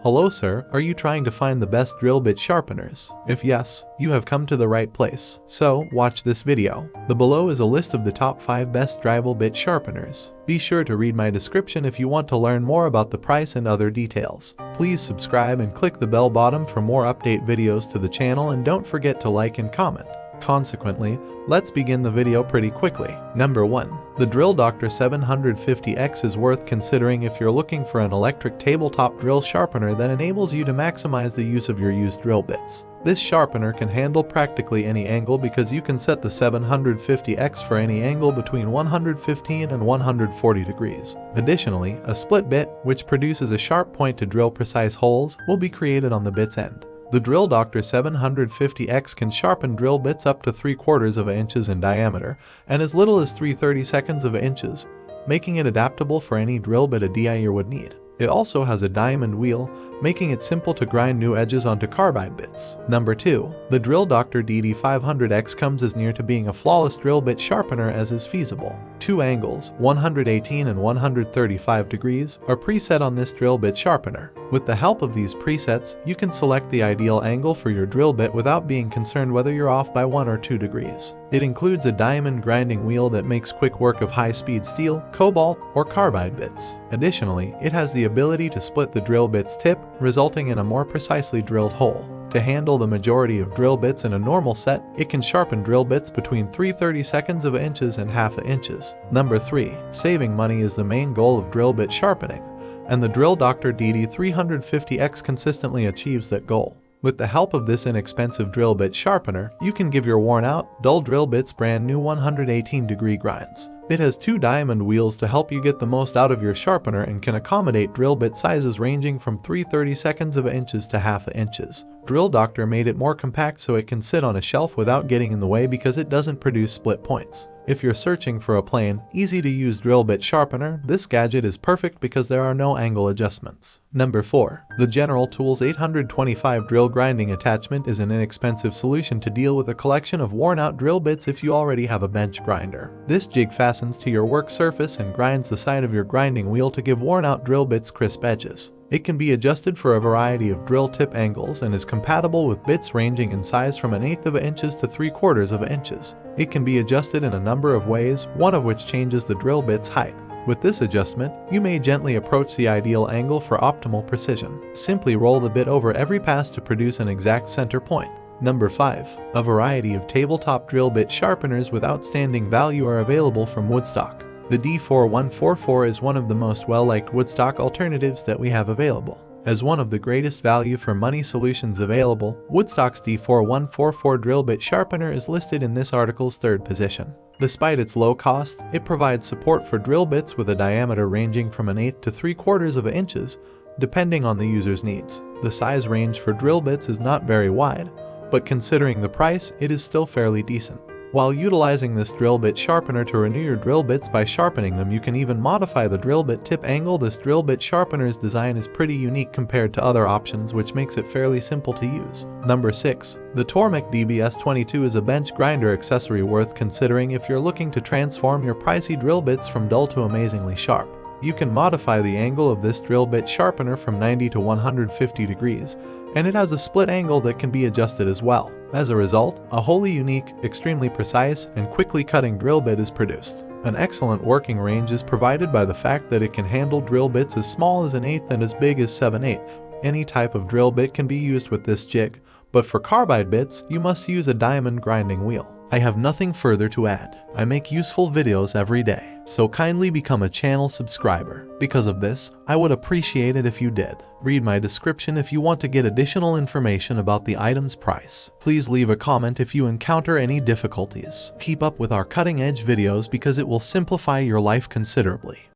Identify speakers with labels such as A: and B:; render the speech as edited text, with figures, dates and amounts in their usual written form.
A: Hello sir, are you trying to find the best drill bit sharpeners? If yes, you have come to the right place. So, watch this video. The below is a list of the top 5 best drill bit sharpeners. Be sure to read my description if you want to learn more about the price and other details. Please subscribe and click the bell button for more update videos to the channel, and don't forget to like and comment. Consequently, let's begin the video pretty quickly. Number 1. The Drill Doctor 750X is worth considering if you're looking for an electric tabletop drill sharpener that enables you to maximize the use of your used drill bits. This sharpener can handle practically any angle because you can set the 750X for any angle between 115 and 140 degrees. Additionally, a split bit, which produces a sharp point to drill precise holes, will be created on the bit's end. The Drill Doctor 750X can sharpen drill bits up to 3/4 of an inch in diameter and as little as 3/32 of an inch, making it adaptable for any drill bit a DIer would need. It also has a diamond wheel, making it simple to grind new edges onto carbide bits. Number 2. The Drill Doctor DD500X comes as near to being a flawless drill bit sharpener as is feasible. 2 angles, 118 and 135 degrees, are preset on this drill bit sharpener. With the help of these presets, you can select the ideal angle for your drill bit without being concerned whether you're off by 1 or 2 degrees. It includes a diamond grinding wheel that makes quick work of high-speed steel, cobalt, or carbide bits. Additionally, it has the ability to split the drill bit's tip, resulting in a more precisely drilled hole. To handle the majority of drill bits in a normal set, it can sharpen drill bits between 3/32 of an inch and 1/2 inch. Number 3. Saving money is the main goal of drill bit sharpening, and the Drill Doctor DD350X consistently achieves that goal. With the help of this inexpensive drill bit sharpener, you can give your worn-out, dull drill bits brand new 118-degree grinds. It has 2 diamond wheels to help you get the most out of your sharpener and can accommodate drill bit sizes ranging from 3/32 of an inch to 1/2 inch. Drill Doctor made it more compact so it can sit on a shelf without getting in the way because it doesn't produce split points. If you're searching for a plain, easy-to-use drill bit sharpener, this gadget is perfect because there are no angle adjustments. Number 4. The General Tools 825 drill grinding attachment is an inexpensive solution to deal with a collection of worn-out drill bits if you already have a bench grinder. This jig fastens to your work surface and grinds the side of your grinding wheel to give worn-out drill bits crisp edges. It can be adjusted for a variety of drill tip angles and is compatible with bits ranging in size from 1/8 of an inch to 3/4 of an inch. It can be adjusted in a number of ways, one of which changes the drill bit's height. With this adjustment, you may gently approach the ideal angle for optimal precision. Simply roll the bit over every pass to produce an exact center point. Number 5. A variety of tabletop drill bit sharpeners with outstanding value are available from Woodstock. The D4144 is one of the most well-liked Woodstock alternatives that we have available. As one of the greatest value for money solutions available, Woodstock's D4144 drill bit sharpener is listed in this article's 3rd position. Despite its low cost, it provides support for drill bits with a diameter ranging from 1/8 to 3/4 of an inch, depending on the user's needs. The size range for drill bits is not very wide, but considering the price, it is still fairly decent. While utilizing this drill bit sharpener to renew your drill bits by sharpening them, you can even modify the drill bit tip angle. This drill bit sharpener's design is pretty unique compared to other options, which makes it fairly simple to use. Number 6. The Tormek DBS22 is a bench grinder accessory worth considering if you're looking to transform your pricey drill bits from dull to amazingly sharp. You can modify the angle of this drill bit sharpener from 90 to 150 degrees, and it has a split angle that can be adjusted as well. As a result, a wholly unique, extremely precise, and quickly cutting drill bit is produced. An excellent working range is provided by the fact that it can handle drill bits as small as 1/8 and as big as 7/8. Any type of drill bit can be used with this jig, but for carbide bits, you must use a diamond grinding wheel. I have nothing further to add. I make useful videos every day, so kindly become a channel subscriber. Because of this, I would appreciate it if you did. Read my description if you want to get additional information about the item's price. Please leave a comment if you encounter any difficulties. Keep up with our cutting-edge videos because it will simplify your life considerably.